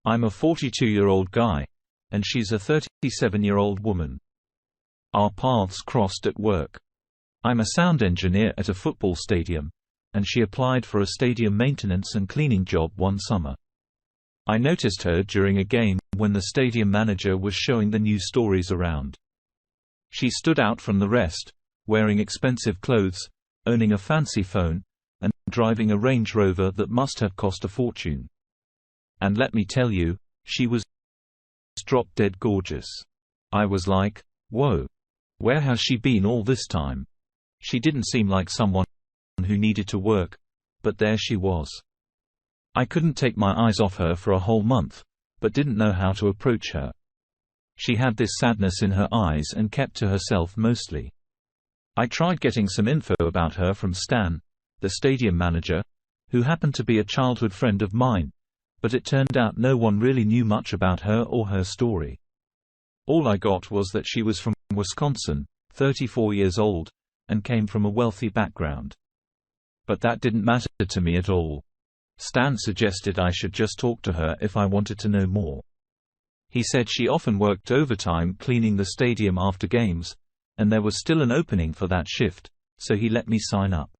I'm a 42-year-old guy, and she's a 37-year-old woman. Our paths crossed at work. I'm a sound engineer at a football stadium, and she applied for a stadium maintenance and cleaning job one summer. I noticed her during a game when the stadium manager was showing the news stories around. She stood out from the rest, wearing expensive clothes, owning a fancy phone, and driving a Range Rover that must have cost a fortune. And let me tell you, she was drop-dead gorgeous. I was like, whoa. Where has she been all this time? She didn't seem like someone who needed to work, but there she was. I couldn't take my eyes off her for a whole month, but didn't know how to approach her. She had this sadness in her eyes and kept to herself mostly. I tried getting some info about her from Stan, the stadium manager, who happened to be a childhood friend of mine, but it turned out no one really knew much about her or her story. All I got was that she was from Wisconsin, 34 years old, and came from a wealthy background. But that didn't matter to me at all. Stan suggested I should just talk to her if I wanted to know more. He said she often worked overtime cleaning the stadium after games, and there was still an opening for that shift, so he let me sign up.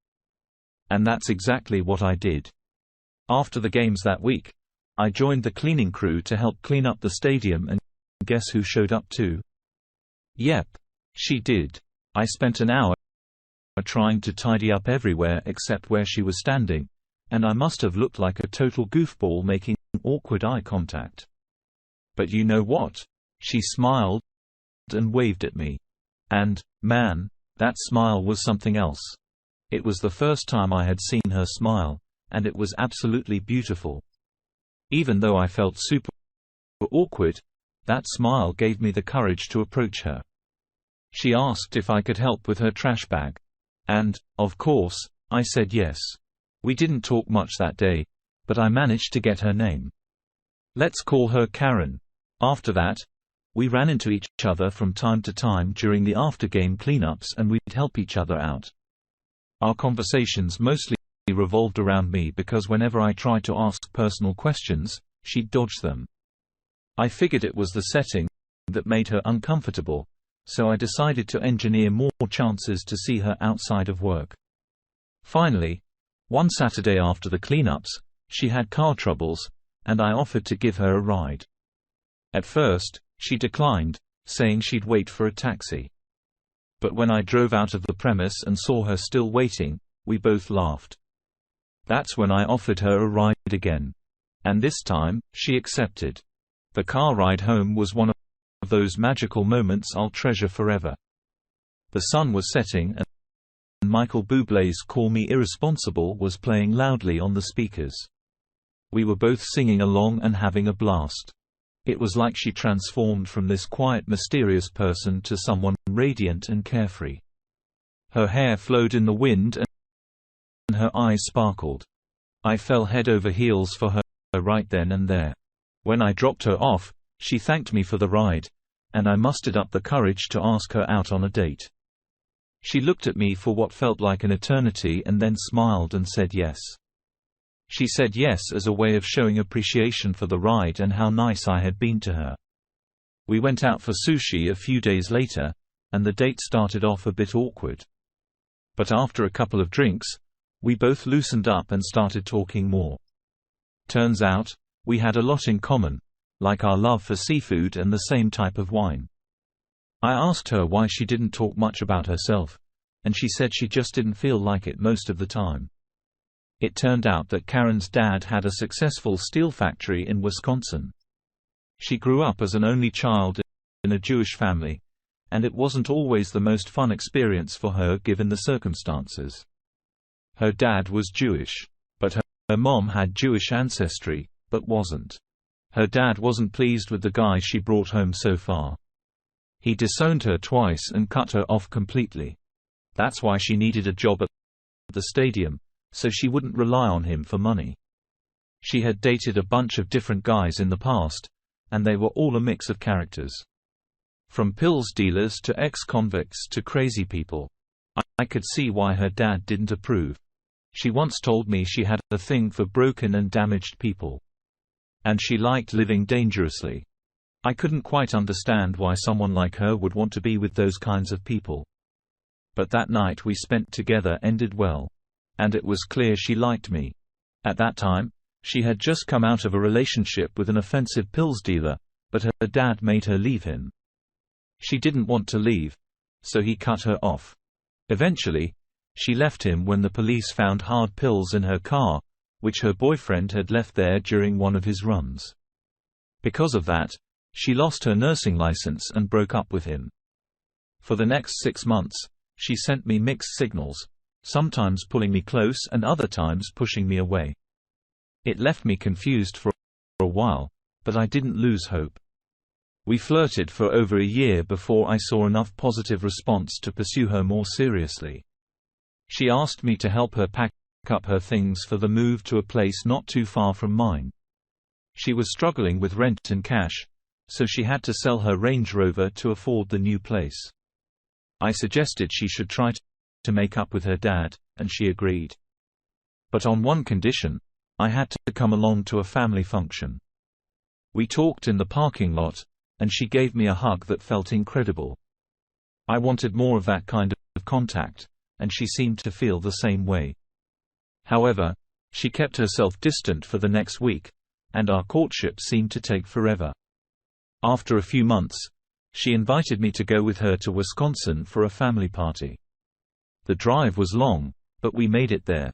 And that's exactly what I did. After the games that week, I joined the cleaning crew to help clean up the stadium, and guess who showed up too? Yep, she did. I spent an hour trying to tidy up everywhere except where she was standing, and I must have looked like a total goofball making awkward eye contact. But you know what? She smiled and waved at me. And, man, that smile was something else. It was the first time I had seen her smile, and it was absolutely beautiful. Even though I felt super awkward, that smile gave me the courage to approach her. She asked if I could help with her trash bag. And, of course, I said yes. We didn't talk much that day, but I managed to get her name. Let's call her Karen. After that, we ran into each other from time to time during the after-game cleanups, and we'd help each other out. Our conversations mostly revolved around me because whenever I tried to ask personal questions, she'd dodge them. I figured it was the setting that made her uncomfortable, so I decided to engineer more chances to see her outside of work. Finally, one Saturday after the cleanups, she had car troubles, and I offered to give her a ride. At first, she declined, saying she'd wait for a taxi. But when I drove out of the premise and saw her still waiting, we both laughed. That's when I offered her a ride again. And this time, she accepted. The car ride home was one of those magical moments I'll treasure forever. The sun was setting, and Michael Bublé's "Call Me Irresponsible" was playing loudly on the speakers. We were both singing along and having a blast. It was like she transformed from this quiet, mysterious person to someone radiant and carefree. Her hair flowed in the wind and her eyes sparkled. I fell head over heels for her right then and there. When I dropped her off, she thanked me for the ride, and I mustered up the courage to ask her out on a date. She looked at me for what felt like an eternity and then smiled and said yes. She said yes as a way of showing appreciation for the ride and how nice I had been to her. We went out for sushi a few days later, and the date started off a bit awkward. But after a couple of drinks, we both loosened up and started talking more. Turns out, we had a lot in common, like our love for seafood and the same type of wine. I asked her why she didn't talk much about herself, and she said she just didn't feel like it most of the time. It turned out that Karen's dad had a successful steel factory in Wisconsin. She grew up as an only child in a Jewish family, and it wasn't always the most fun experience for her given the circumstances. Her dad was Jewish, but her mom had Jewish ancestry, but wasn't. Her dad wasn't pleased with the guy she brought home so far. He disowned her twice and cut her off completely. That's why she needed a job at the stadium, so she wouldn't rely on him for money. She had dated a bunch of different guys in the past, and they were all a mix of characters. From pills dealers to ex-convicts to crazy people. I could see why her dad didn't approve. She once told me she had a thing for broken and damaged people. And she liked living dangerously. I couldn't quite understand why someone like her would want to be with those kinds of people. But that night we spent together ended well. And it was clear she liked me. At that time, she had just come out of a relationship with an offensive pills dealer, but her dad made her leave him. She didn't want to leave, so he cut her off. Eventually, she left him when the police found hard pills in her car, which her boyfriend had left there during one of his runs. Because of that, she lost her nursing license and broke up with him. For the next 6 months, she sent me mixed signals, sometimes pulling me close and other times pushing me away. It left me confused for a while, but I didn't lose hope. We flirted for over a year before I saw enough positive response to pursue her more seriously. She asked me to help her pack up her things for the move to a place not too far from mine. She was struggling with rent and cash, so she had to sell her Range Rover to afford the new place. I suggested she should try to make up with her dad, and she agreed. But on one condition: I had to come along to a family function. We talked in the parking lot, and she gave me a hug that felt incredible. I wanted more of that kind of contact, and she seemed to feel the same way. However, she kept herself distant for the next week, and our courtship seemed to take forever. After a few months, she invited me to go with her to Wisconsin for a family party. The drive was long, but we made it there.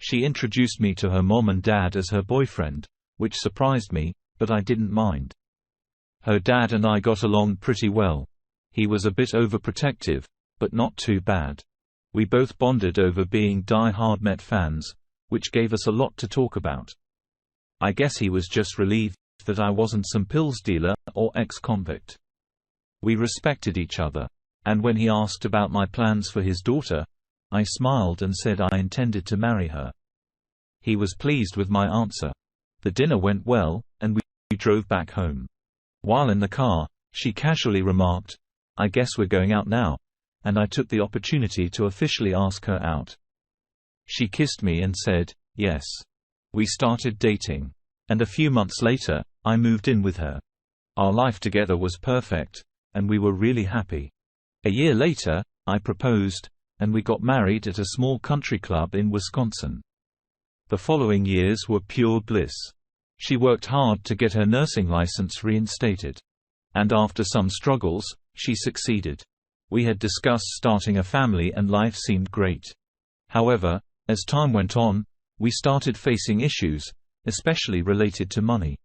She introduced me to her mom and dad as her boyfriend, which surprised me, but I didn't mind. Her dad and I got along pretty well. He was a bit overprotective, but not too bad. We both bonded over being die-hard Met fans, which gave us a lot to talk about. I guess he was just relieved that I wasn't some pills dealer or ex-convict. We respected each other, and when he asked about my plans for his daughter, I smiled and said I intended to marry her. He was pleased with my answer. The dinner went well, and we drove back home. While in the car, she casually remarked, "I guess we're going out now," and I took the opportunity to officially ask her out. She kissed me and said, yes. We started dating. And a few months later, I moved in with her. Our life together was perfect, and we were really happy. A year later, I proposed, and we got married at a small country club in Wisconsin. The following years were pure bliss. She worked hard to get her nursing license reinstated. And after some struggles, she succeeded. We had discussed starting a family and life seemed great. However, as time went on, we started facing issues, especially related to money.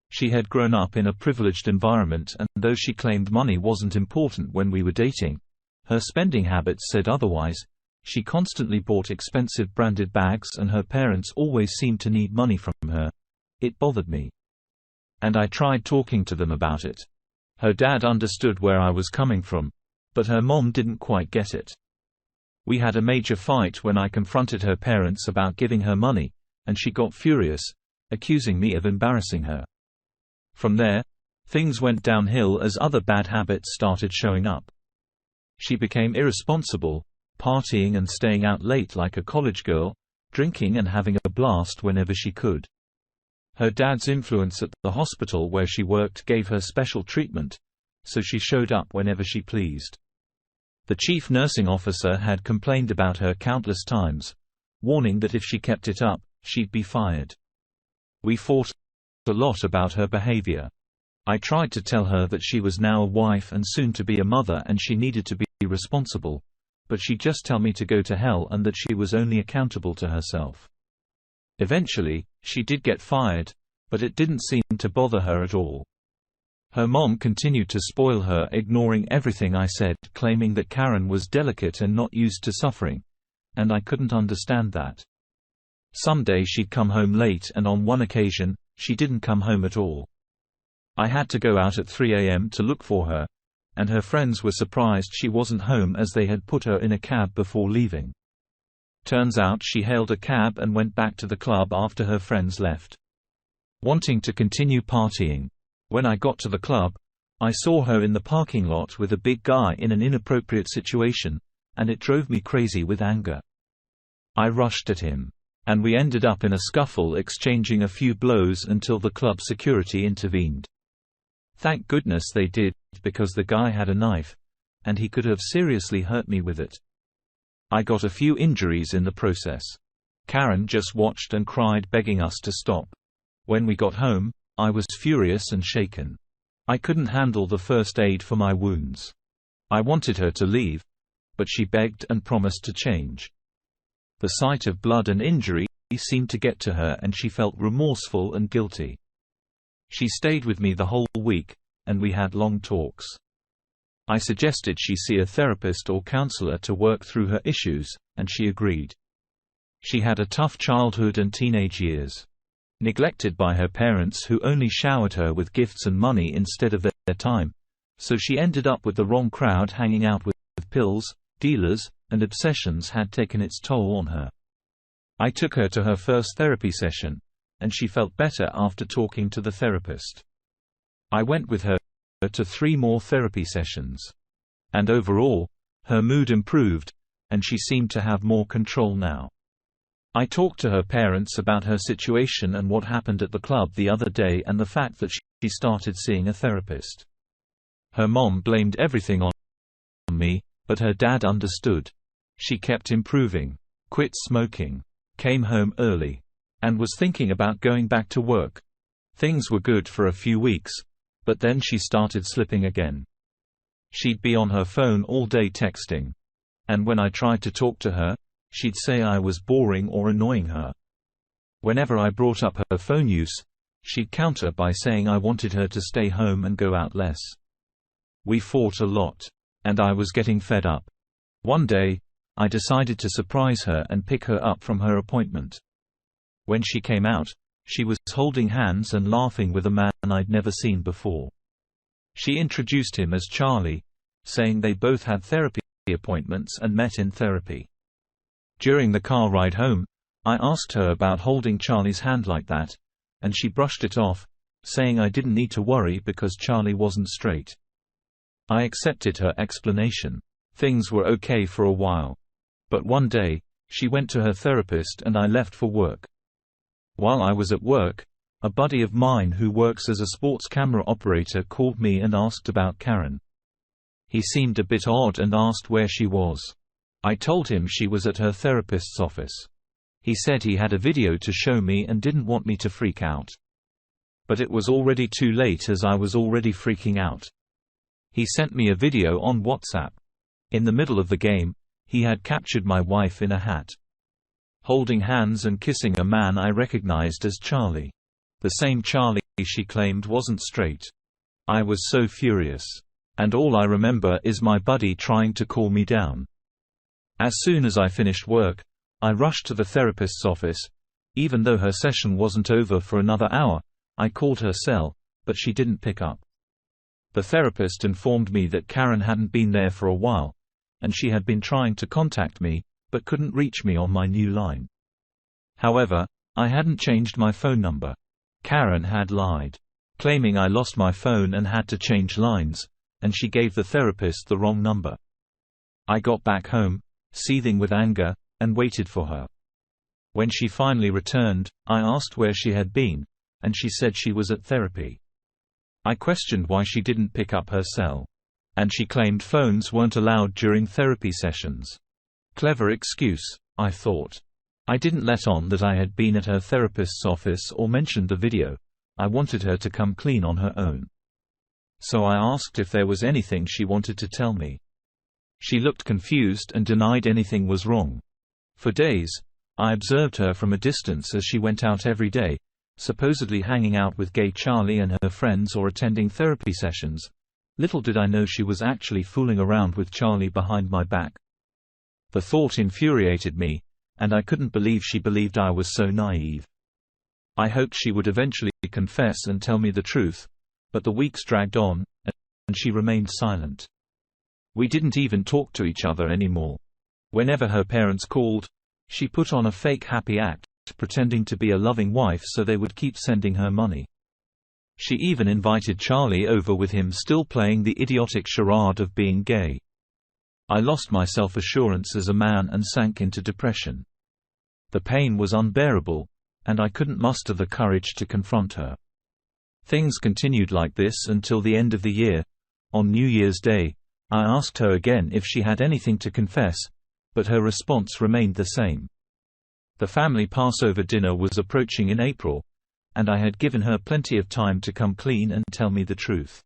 She had grown up in a privileged environment, and though she claimed money wasn't important when we were dating, her spending habits said otherwise. She constantly bought expensive branded bags and her parents always seemed to need money from her. It bothered me. And I tried talking to them about it. Her dad understood where I was coming from, but her mom didn't quite get it. We had a major fight when I confronted her parents about giving her money, and she got furious, accusing me of embarrassing her. From there, things went downhill as other bad habits started showing up. She became irresponsible, partying and staying out late like a college girl, drinking and having a blast whenever she could. Her dad's influence at the hospital where she worked gave her special treatment, so she showed up whenever she pleased. The chief nursing officer had complained about her countless times, warning that if she kept it up, she'd be fired. We fought a lot about her behavior. I tried to tell her that she was now a wife and soon to be a mother and she needed to be responsible, but she'd just tell me to go to hell and that she was only accountable to herself. Eventually, she did get fired, but it didn't seem to bother her at all. Her mom continued to spoil her, ignoring everything I said, claiming that Karen was delicate and not used to suffering, and I couldn't understand that. Some days she'd come home late and on one occasion, she didn't come home at all. I had to go out at 3 a.m. to look for her, and her friends were surprised she wasn't home as they had put her in a cab before leaving. Turns out she hailed a cab and went back to the club after her friends left. Wanting to continue partying, when I got to the club, I saw her in the parking lot with a big guy in an inappropriate situation, and it drove me crazy with anger. I rushed at him. and we ended up in a scuffle, exchanging a few blows until the club security intervened. Thank goodness they did, because the guy had a knife, and he could have seriously hurt me with it. I got a few injuries in the process. Karen just watched and cried, begging us to stop. When we got home, I was furious and shaken. I couldn't handle the first aid for my wounds. I wanted her to leave, but she begged and promised to change. The sight of blood and injury seemed to get to her, and she felt remorseful and guilty. She stayed with me the whole week, and we had long talks. I suggested she see a therapist or counselor to work through her issues, and she agreed. She had a tough childhood and teenage years. Neglected by her parents, who only showered her with gifts and money instead of their time, so she ended up with the wrong crowd. Hanging out with pills, dealers, and obsessions had taken its toll on her. I took her to her first therapy session, and she felt better after talking to the therapist. I went with her to 3 more therapy sessions. And overall, her mood improved, and she seemed to have more control now. I talked to her parents about her situation and what happened at the club the other day, and the fact that she started seeing a therapist. Her mom blamed everything on me, but her dad understood. She kept improving, quit smoking, came home early, and was thinking about going back to work. Things were good for a few weeks, but then she started slipping again. She'd be on her phone all day texting. And when I tried to talk to her, she'd say I was boring or annoying her. Whenever I brought up her phone use, she'd counter by saying I wanted her to stay home and go out less. We fought a lot, and I was getting fed up. One day, I decided to surprise her and pick her up from her appointment. When she came out, she was holding hands and laughing with a man I'd never seen before. She introduced him as Charlie, saying they both had therapy appointments and met in therapy. During the car ride home, I asked her about holding Charlie's hand like that, and she brushed it off, saying I didn't need to worry because Charlie wasn't straight. I accepted her explanation. Things were okay for a while. But one day, she went to her therapist and I left for work. While I was at work, a buddy of mine who works as a sports camera operator called me and asked about Karen. He seemed a bit odd and asked where she was. I told him she was at her therapist's office. He said he had a video to show me and didn't want me to freak out. But it was already too late, as I was already freaking out. He sent me a video on WhatsApp. In the middle of the game, he had captured my wife in a hat, holding hands and kissing a man I recognized as Charlie. The same Charlie she claimed wasn't straight. I was so furious. And all I remember is my buddy trying to calm me down. As soon as I finished work, I rushed to the therapist's office. Even though her session wasn't over for another hour, I called her cell, but she didn't pick up. The therapist informed me that Karen hadn't been there for a while, and she had been trying to contact me, but couldn't reach me on my new line. However, I hadn't changed my phone number. Karen had lied, claiming I lost my phone and had to change lines, and she gave the therapist the wrong number. I got back home, seething with anger, and waited for her. When she finally returned, I asked where she had been, and she said she was at therapy. I questioned why she didn't pick up her cell, and she claimed phones weren't allowed during therapy sessions. Clever excuse, I thought. I didn't let on that I had been at her therapist's office or mentioned the video. I wanted her to come clean on her own. So I asked if there was anything she wanted to tell me. She looked confused and denied anything was wrong. For days, I observed her from a distance as she went out every day, supposedly hanging out with gay Charlie and her friends or attending therapy sessions. Little did I know she was actually fooling around with Charlie behind my back. The thought infuriated me, and I couldn't believe she believed I was so naive. I hoped she would eventually confess and tell me the truth, but the weeks dragged on, and she remained silent. We didn't even talk to each other anymore. Whenever her parents called, she put on a fake happy act, pretending to be a loving wife so they would keep sending her money. She even invited Charlie over with him, still playing the idiotic charade of being gay. I lost my self-assurance as a man and sank into depression. The pain was unbearable, and I couldn't muster the courage to confront her. Things continued like this until the end of the year. On New Year's Day, I asked her again if she had anything to confess, but her response remained the same. The family Passover dinner was approaching in April, and I had given her plenty of time to come clean and tell me the truth.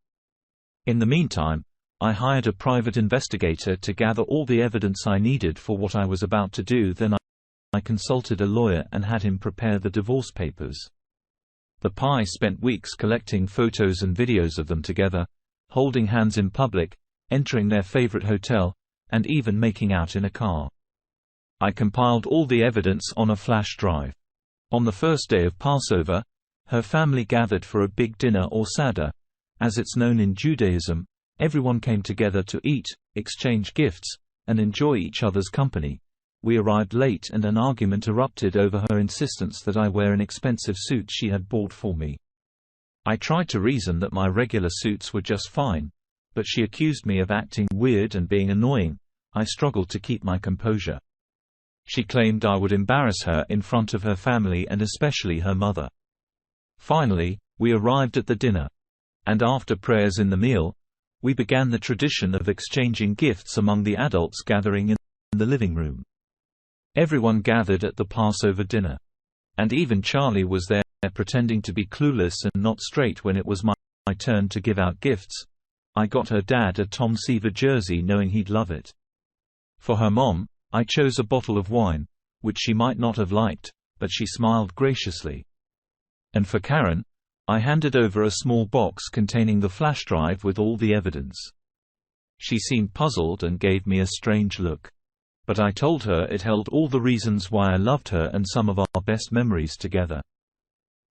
In the meantime, I hired a private investigator to gather all the evidence I needed for what I was about to do. Then I consulted a lawyer and had him prepare the divorce papers. The PI spent weeks collecting photos and videos of them together, holding hands in public, entering their favorite hotel, and even making out in a car. I compiled all the evidence on a flash drive. On the first day of Passover, her family gathered for a big dinner or Seder. As it's known in Judaism, everyone came together to eat, exchange gifts, and enjoy each other's company. We arrived late and an argument erupted over her insistence that I wear an expensive suit she had bought for me. I tried to reason that my regular suits were just fine, but she accused me of acting weird and being annoying. I struggled to keep my composure. She claimed I would embarrass her in front of her family and especially her mother. Finally, we arrived at the dinner. And after prayers in the meal, we began the tradition of exchanging gifts among the adults gathering in the living room. Everyone gathered at the Passover dinner. And even Charlie was there, pretending to be clueless and not straight when it was my turn to give out gifts. I got her dad a Tom Seaver jersey knowing he'd love it. For her mom, I chose a bottle of wine, which she might not have liked, but she smiled graciously. And for Karen, I handed over a small box containing the flash drive with all the evidence. She seemed puzzled and gave me a strange look. But I told her it held all the reasons why I loved her and some of our best memories together.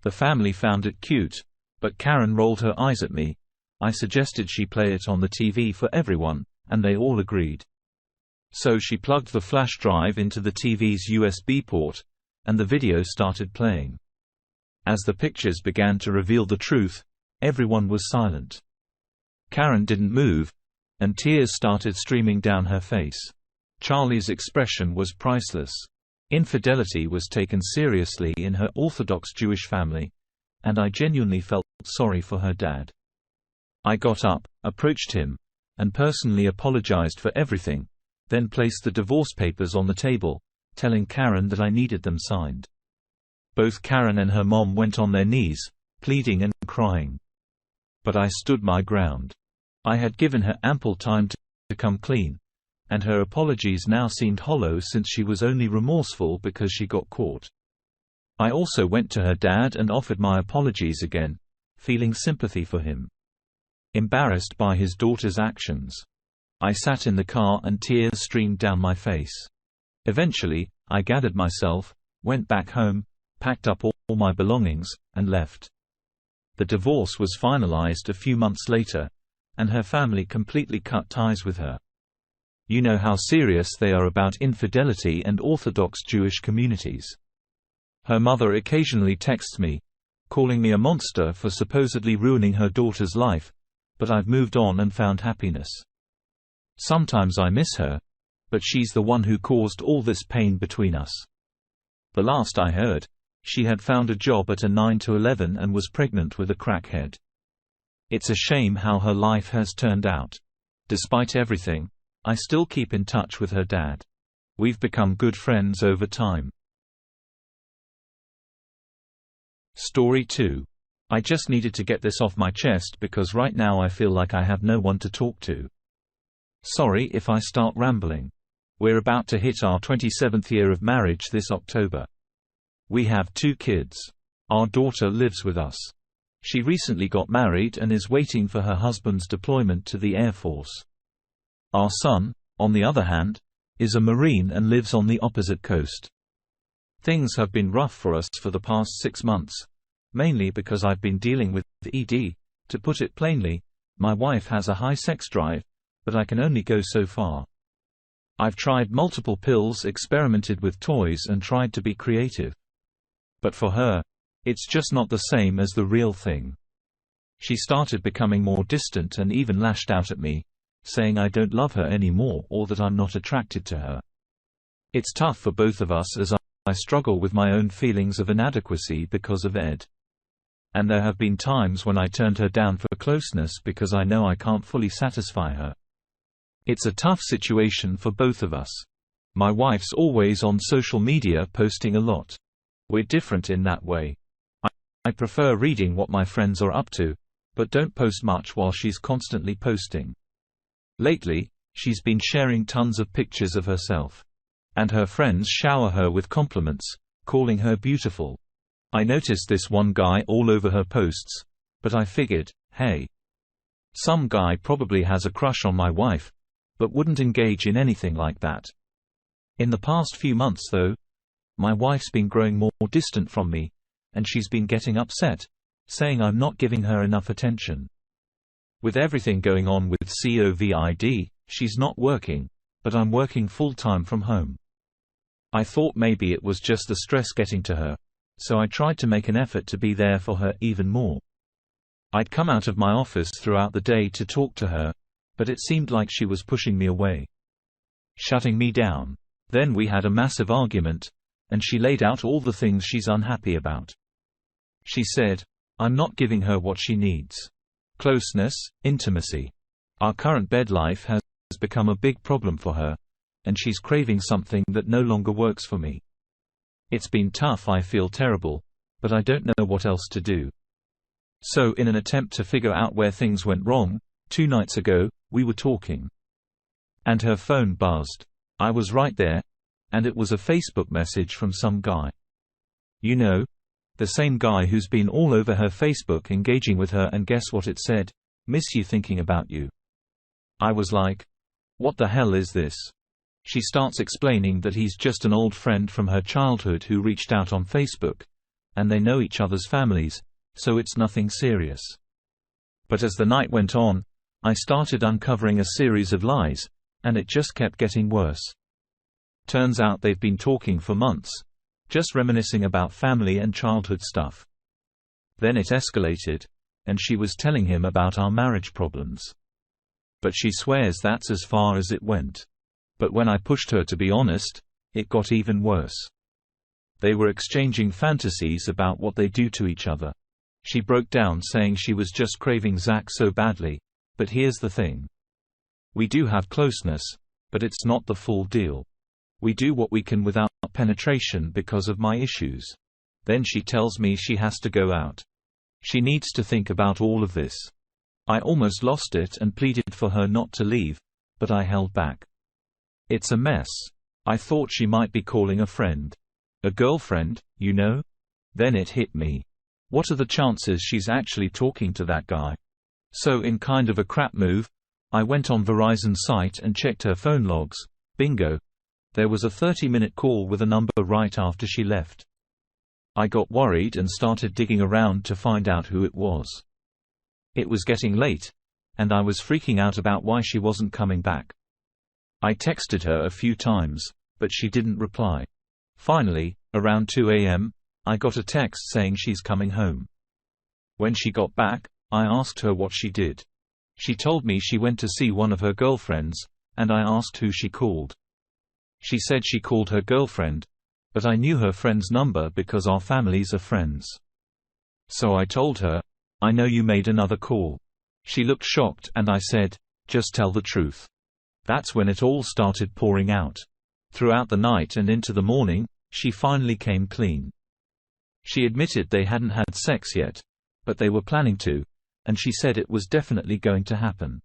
The family found it cute, but Karen rolled her eyes at me. I suggested she play it on the TV for everyone, and they all agreed. So she plugged the flash drive into the TV's USB port, and the video started playing. As the pictures began to reveal the truth, everyone was silent. Karen didn't move, and tears started streaming down her face. Charlie's expression was priceless. Infidelity was taken seriously in her Orthodox Jewish family, and I genuinely felt sorry for her dad. I got up, approached him, and personally apologized for everything, then placed the divorce papers on the table, telling Karen that I needed them signed. Both Karen and her mom went on their knees, pleading and crying. But I stood my ground. I had given her ample time to come clean, and her apologies now seemed hollow since she was only remorseful because she got caught. I also went to her dad and offered my apologies again, feeling sympathy for him. Embarrassed by his daughter's actions, I sat in the car and tears streamed down my face. Eventually, I gathered myself, went back home, packed up all my belongings, and left. The divorce was finalized a few months later, and her family completely cut ties with her. You know how serious they are about infidelity and Orthodox Jewish communities. Her mother occasionally texts me, calling me a monster for supposedly ruining her daughter's life, but I've moved on and found happiness. Sometimes I miss her, but she's the one who caused all this pain between us. The last I heard, she had found a job at a 9-to-11 and was pregnant with a crackhead. It's a shame how her life has turned out. Despite everything, I still keep in touch with her dad. We've become good friends over time. Story 2. I just needed to get this off my chest because right now I feel like I have no one to talk to. Sorry if I start rambling. We're about to hit our 27th year of marriage this October. We have 2 kids. Our daughter lives with us. She recently got married and is waiting for her husband's deployment to the Air Force. Our son, on the other hand, is a Marine and lives on the opposite coast. Things have been rough for us for the past 6 months, mainly because I've been dealing with ED. To put it plainly, my wife has a high sex drive, but I can only go so far. I've tried multiple pills, experimented with toys and tried to be creative. But for her, it's just not the same as the real thing. She started becoming more distant and even lashed out at me, saying I don't love her anymore or that I'm not attracted to her. It's tough for both of us as I struggle with my own feelings of inadequacy because of Ed. And there have been times when I turned her down for closeness because I know I can't fully satisfy her. It's a tough situation for both of us. My wife's always on social media posting a lot. We're different in that way. I prefer reading what my friends are up to, but don't post much while she's constantly posting. Lately, she's been sharing tons of pictures of herself. And her friends shower her with compliments, calling her beautiful. I noticed this one guy all over her posts, but I figured, hey, some guy probably has a crush on my wife, but wouldn't engage in anything like that. In the past few months though, my wife's been growing more distant from me, and she's been getting upset, saying I'm not giving her enough attention. With everything going on with COVID, she's not working, but I'm working full-time from home. I thought maybe it was just the stress getting to her, so I tried to make an effort to be there for her even more. I'd come out of my office throughout the day to talk to her, but it seemed like she was pushing me away, shutting me down. Then we had a massive argument, and she laid out all the things she's unhappy about. She said, I'm not giving her what she needs. Closeness, intimacy. Our current bed life has become a big problem for her, and she's craving something that no longer works for me. It's been tough, I feel terrible, but I don't know what else to do. So in an attempt to figure out where things went wrong, 2 nights ago, we were talking. And her phone buzzed. I was right there, and it was a Facebook message from some guy. You know, the same guy who's been all over her Facebook engaging with her, and guess what it said? Miss you, thinking about you. I was like, what the hell is this? She starts explaining that he's just an old friend from her childhood who reached out on Facebook, and they know each other's families, so it's nothing serious. But as the night went on, I started uncovering a series of lies, and it just kept getting worse. Turns out they've been talking for months, just reminiscing about family and childhood stuff. Then it escalated, and she was telling him about our marriage problems. But she swears that's as far as it went. But when I pushed her to be honest, it got even worse. They were exchanging fantasies about what they do to each other. She broke down saying she was just craving Zach so badly, but here's the thing. We do have closeness, but it's not the full deal. We do what we can without penetration because of my issues. Then she tells me she has to go out. She needs to think about all of this. I almost lost it and pleaded for her not to leave, but I held back. It's a mess. I thought she might be calling a friend. A girlfriend, you know? Then it hit me. What are the chances she's actually talking to that guy? So in kind of a crap move, I went on Verizon's site and checked her phone logs. Bingo. There was a 30-minute call with a number right after she left. I got worried and started digging around to find out who it was. It was getting late, and I was freaking out about why she wasn't coming back. I texted her a few times, but she didn't reply. Finally, around 2 a.m., I got a text saying she's coming home. When she got back, I asked her what she did. She told me she went to see one of her girlfriends, and I asked who she called. She said she called her girlfriend, but I knew her friend's number because our families are friends. So I told her, I know you made another call. She looked shocked and I said, just tell the truth. That's when it all started pouring out. Throughout the night and into the morning, she finally came clean. She admitted they hadn't had sex yet, but they were planning to, and she said it was definitely going to happen.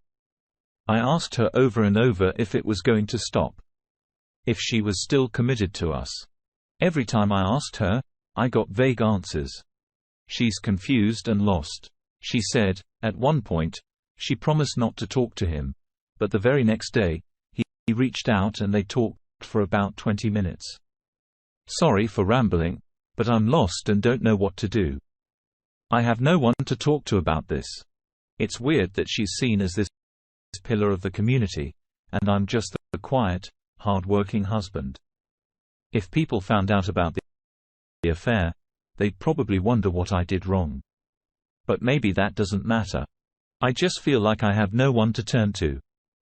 I asked her over and over if it was going to stop. If she was still committed to us. Every time I asked her, I got vague answers. She's confused and lost. She said, at one point, she promised not to talk to him, but the very next day, he reached out and they talked for about 20 minutes. Sorry for rambling, but I'm lost and don't know what to do. I have no one to talk to about this. It's weird that she's seen as this pillar of the community, and I'm just the quiet, hard-working husband. If people found out about the affair, they'd probably wonder what I did wrong. But maybe that doesn't matter. I just feel like I have no one to turn to.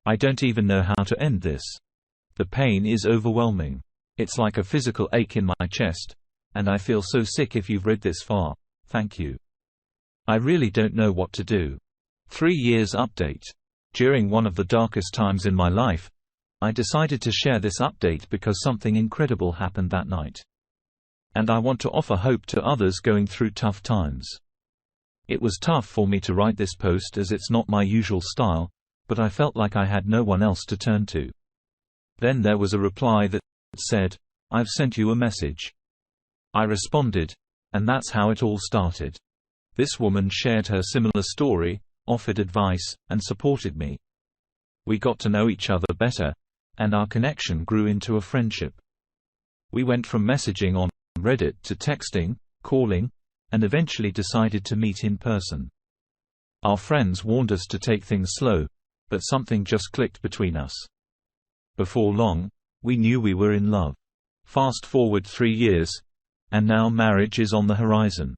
I don't even know how to end this. The pain is overwhelming. It's like a physical ache in my chest, and I feel so sick. If you've read this far, thank you. I really don't know what to do. 3 years update. During one of the darkest times in my life, I decided to share this update because something incredible happened that night. And I want to offer hope to others going through tough times. It was tough for me to write this post as it's not my usual style, but I felt like I had no one else to turn to. Then there was a reply that said, "I've sent you a message." I responded, and that's how it all started. This woman shared her similar story, offered advice, and supported me. We got to know each other better, and our connection grew into a friendship. We went from messaging on Reddit to texting, calling, and eventually decided to meet in person. Our friends warned us to take things slow, but something just clicked between us. Before long, we knew we were in love. Fast forward 3 years, and now marriage is on the horizon.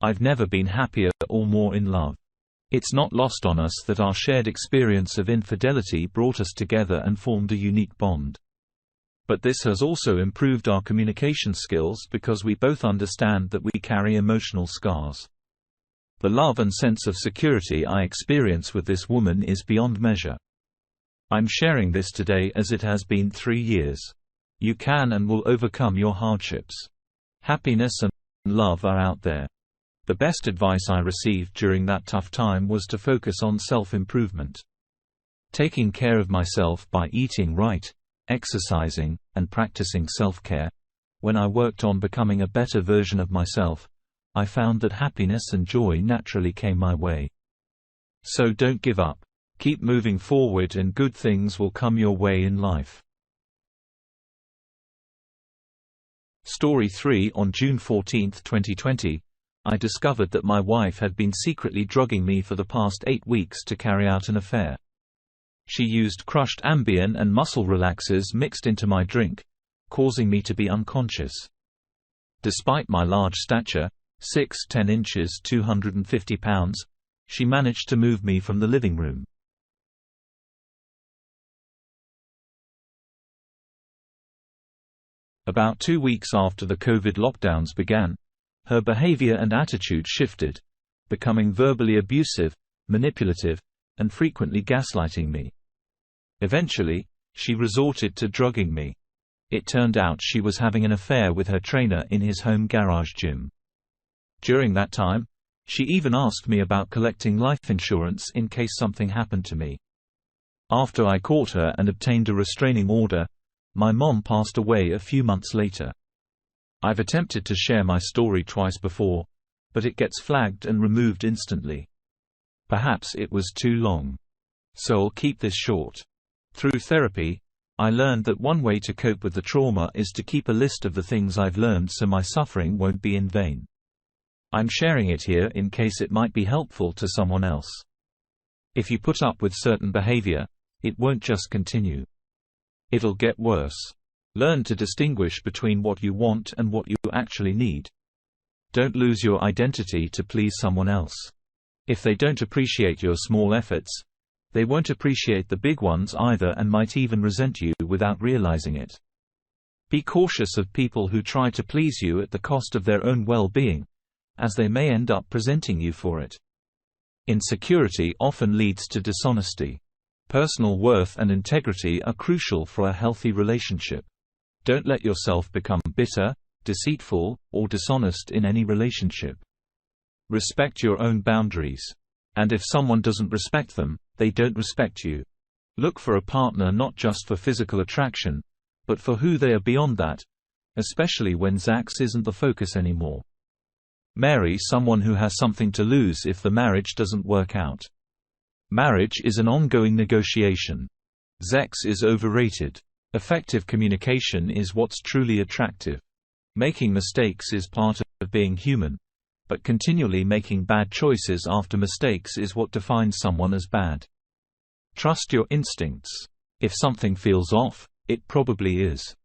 I've never been happier or more in love. It's not lost on us that our shared experience of infidelity brought us together and formed a unique bond. But this has also improved our communication skills because we both understand that we carry emotional scars. The love and sense of security I experience with this woman is beyond measure. I'm sharing this today as it has been 3 years. You can and will overcome your hardships. Happiness and love are out there. The best advice I received during that tough time was to focus on self-improvement. Taking care of myself by eating right, exercising, and practicing self-care. When I worked on becoming a better version of myself, I found that happiness and joy naturally came my way. So don't give up. Keep moving forward and good things will come your way in life. Story 3. On June 14, 2020, I discovered that my wife had been secretly drugging me for the past 8 weeks to carry out an affair. She used crushed Ambien and muscle relaxers mixed into my drink, causing me to be unconscious. Despite my large stature, 6'10" inches, 250 pounds, she managed to move me from the living room. About 2 weeks after the COVID lockdowns began, her behavior and attitude shifted, becoming verbally abusive, manipulative, and frequently gaslighting me. Eventually, she resorted to drugging me. It turned out she was having an affair with her trainer in his home garage gym. During that time, she even asked me about collecting life insurance in case something happened to me. After I caught her and obtained a restraining order, my mom passed away a few months later. I've attempted to share my story twice before, but it gets flagged and removed instantly. Perhaps it was too long. So I'll keep this short. Through therapy, I learned that one way to cope with the trauma is to keep a list of the things I've learned so my suffering won't be in vain. I'm sharing it here in case it might be helpful to someone else. If you put up with certain behavior, it won't just continue. It'll get worse. Learn to distinguish between what you want and what you actually need. Don't lose your identity to please someone else. If they don't appreciate your small efforts, they won't appreciate the big ones either and might even resent you without realizing it. Be cautious of people who try to please you at the cost of their own well-being, as they may end up presenting you for it. Insecurity often leads to dishonesty. Personal worth and integrity are crucial for a healthy relationship. Don't let yourself become bitter, deceitful, or dishonest in any relationship. Respect your own boundaries. And if someone doesn't respect them, they don't respect you. Look for a partner not just for physical attraction, but for who they are beyond that, especially when sex isn't the focus anymore. Marry someone who has something to lose if the marriage doesn't work out. Marriage is an ongoing negotiation. Sex is overrated. Effective communication is what's truly attractive. Making mistakes is part of being human, but continually making bad choices after mistakes is what defines someone as bad. Trust your instincts. If something feels off, it probably is.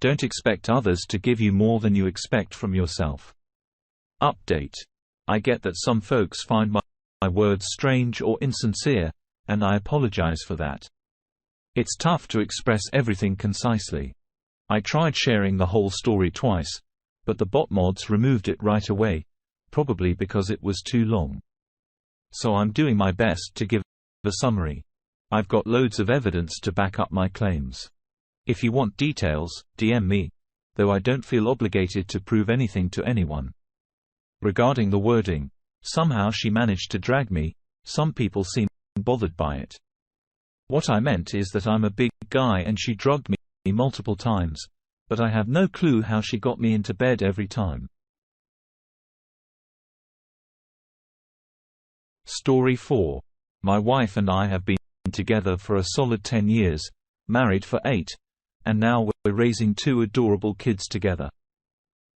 Don't expect others to give you more than you expect from yourself. Update. I get that some folks find my words strange or insincere, and I apologize for that. It's tough to express everything concisely. I tried sharing the whole story twice, but the bot mods removed it right away, probably because it was too long. So I'm doing my best to give a summary. I've got loads of evidence to back up my claims. If you want details, DM me, though I don't feel obligated to prove anything to anyone. Regarding the wording, somehow she managed to drag me. Some people seem bothered by it. What I meant is that I'm a big guy and she drugged me multiple times, but I have no clue how she got me into bed every time. Story 4. My wife and I have been together for a solid 10 years, married for 8, and now we're raising 2 adorable kids together.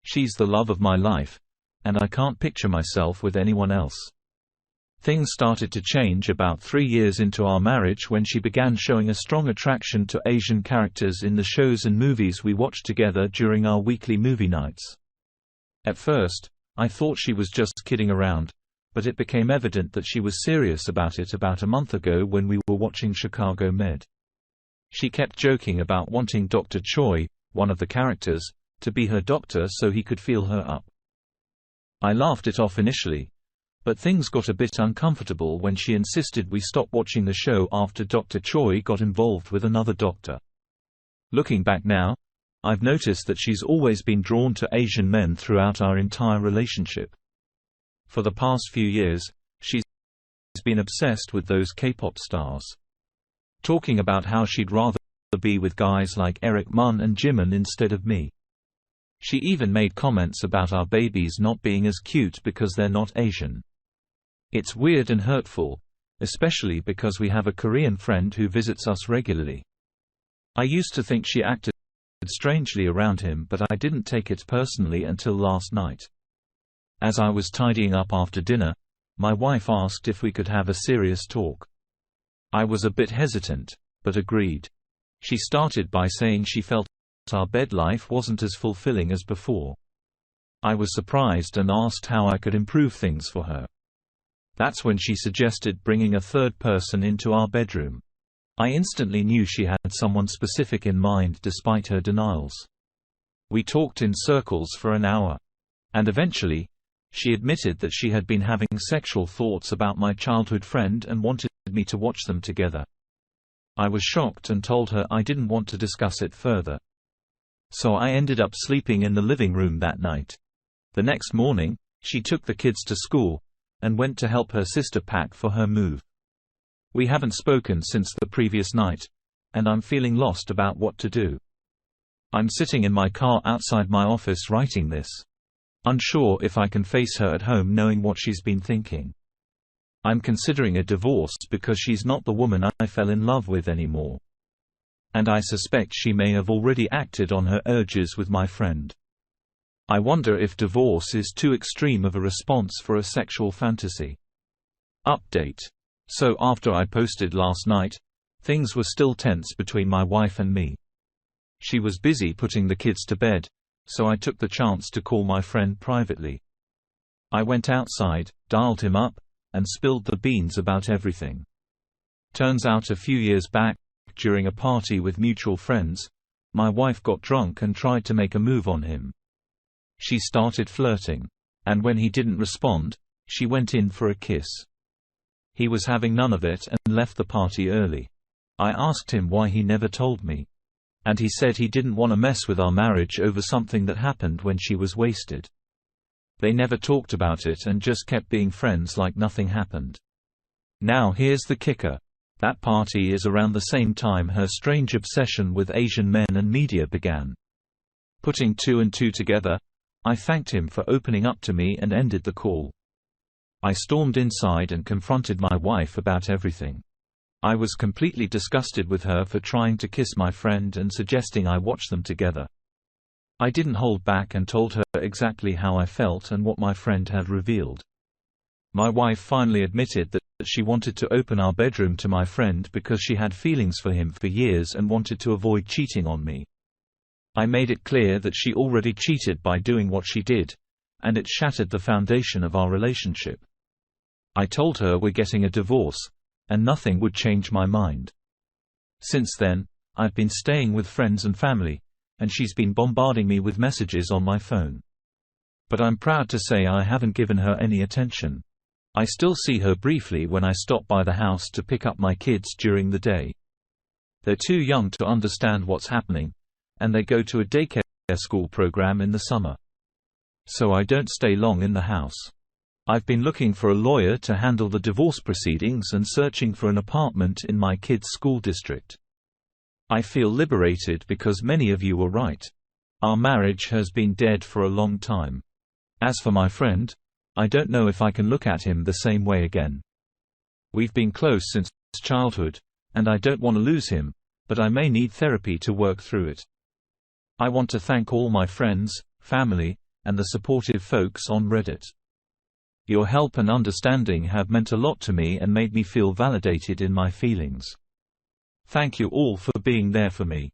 She's the love of my life, and I can't picture myself with anyone else. Things started to change about 3 years into our marriage when she began showing a strong attraction to Asian characters in the shows and movies we watched together during our weekly movie nights. At first, I thought she was just kidding around, but it became evident that she was serious about it about a month ago when we were watching Chicago Med. She kept joking about wanting Dr. Choi, one of the characters, to be her doctor so he could feel her up. I laughed it off initially, but things got a bit uncomfortable when she insisted we stop watching the show after Dr. Choi got involved with another doctor. Looking back now, I've noticed that she's always been drawn to Asian men throughout our entire relationship. For the past few years, she's been obsessed with those K-pop stars. Talking about how she'd rather be with guys like Eric Mun and Jimin instead of me. She even made comments about our babies not being as cute because they're not Asian. It's weird and hurtful, especially because we have a Korean friend who visits us regularly. I used to think she acted strangely around him, but I didn't take it personally until last night. As I was tidying up after dinner, my wife asked if we could have a serious talk. I was a bit hesitant, but agreed. She started by saying she felt our bed life wasn't as fulfilling as before. I was surprised and asked how I could improve things for her. That's when she suggested bringing a third person into our bedroom. I instantly knew she had someone specific in mind despite her denials. We talked in circles for an hour. And eventually, she admitted that she had been having sexual thoughts about my childhood friend and wanted me to watch them together. I was shocked and told her I didn't want to discuss it further. So I ended up sleeping in the living room that night. The next morning, she took the kids to school, and went to help her sister pack for her move. We haven't spoken since the previous night, and I'm feeling lost about what to do. I'm sitting in my car outside my office writing this. Unsure if I can face her at home knowing what she's been thinking. I'm considering a divorce because she's not the woman I fell in love with anymore. And I suspect she may have already acted on her urges with my friend. I wonder if divorce is too extreme of a response for a sexual fantasy. Update. So after I posted last night, things were still tense between my wife and me. She was busy putting the kids to bed, so I took the chance to call my friend privately. I went outside, dialed him up, and spilled the beans about everything. Turns out a few years back, during a party with mutual friends, my wife got drunk and tried to make a move on him. She started flirting, and when he didn't respond, she went in for a kiss. He was having none of it and left the party early. I asked him why he never told me. And he said he didn't want to mess with our marriage over something that happened when she was wasted. They never talked about it and just kept being friends like nothing happened. Now here's the kicker. That party is around the same time her strange obsession with Asian men and media began. Putting 2 and 2 together, I thanked him for opening up to me and ended the call. I stormed inside and confronted my wife about everything. I was completely disgusted with her for trying to kiss my friend and suggesting I watch them together. I didn't hold back and told her exactly how I felt and what my friend had revealed. My wife finally admitted that she wanted to open our bedroom to my friend because she had feelings for him for years and wanted to avoid cheating on me. I made it clear that she already cheated by doing what she did, and it shattered the foundation of our relationship. I told her we're getting a divorce, and nothing would change my mind. Since then, I've been staying with friends and family, and she's been bombarding me with messages on my phone. But I'm proud to say I haven't given her any attention. I still see her briefly when I stop by the house to pick up my kids during the day. They're too young to understand what's happening, and they go to a daycare school program in the summer. So I don't stay long in the house. I've been looking for a lawyer to handle the divorce proceedings and searching for an apartment in my kids' school district. I feel liberated because many of you were right. Our marriage has been dead for a long time. As for my friend, I don't know if I can look at him the same way again. We've been close since childhood, and I don't want to lose him, but I may need therapy to work through it. I want to thank all my friends, family, and the supportive folks on Reddit. Your help and understanding have meant a lot to me and made me feel validated in my feelings. Thank you all for being there for me.